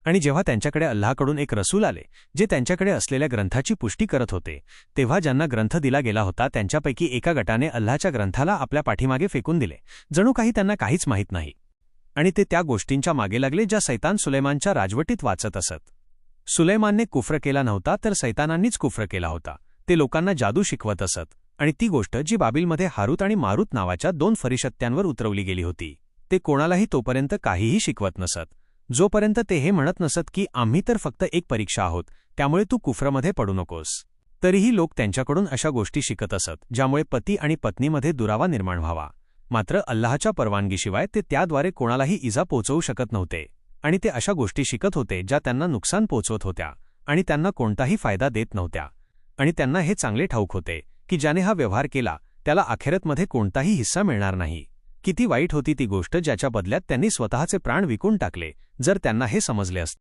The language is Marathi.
आणि जेव्हा त्यांच्याकडे अल्लाहकडून एक रसूल आले जे त्यांच्याकडे असलेल्या ग्रंथाची पुष्टी करत होते, तेव्हा ज्यांना ग्रंथ दिला गेला होता त्यांच्यापैकी एका गटाने अल्लाहच्या ग्रंथाला आपल्या पाठीमागे फेकून दिले, जणू काही त्यांना काहीच माहीत नाही. आणि ते त्या गोष्टींच्या मागे लागले ज्या सैतान सुलेमानच्या राजवटीत वाचत असत. सुलेमानने कुफ्र केला नव्हता तर सैतानांनीच कुफ्र केला होता. ते लोकांना जादू शिकवत असत, आणि ती गोष्ट जी बाबिलमध्ये हारूत आणि मारूत नावाच्या 2 फरिश्त्यांवर उतरवली गेली होती, ते कोणालाही तोपर्यंत काहीही शिकवत नसत, जोपर्यंत ते हे म्हणत नसत की आम्ही तर फक्त एक परीक्षा आहोत, त्यामुळे तू कुफ्रमध्ये पडू नकोस. तरीही लोक त्यांच्याकडून अशा गोष्टी शिकत असत ज्यामुळे पती आणि पत्नीमध्ये दुरावा निर्माण व्हावा. मात्र अल्लाहच्या परवानगीशिवाय ते त्याद्वारे कोणालाही इजा पोहोचवू शकत नव्हते. आणि ते अशा गोष्टी शिकत होते ज्या त्यांना नुकसान पोहोचवत होत्या आणि त्यांना कोणताही फायदा देत नव्हत्या. आणि त्यांना हे चांगले ठाऊक होते की ज्याने हा व्यवहार केला त्याला आखेरतमध्ये कोणताही हिस्सा मिळणार नाही. किती वाईट होती ती गोष्ट ज्याच्या बदल्यात त्यांनी स्वतःचे प्राण विकून टाकले, जर त्यांना हे समजले असते.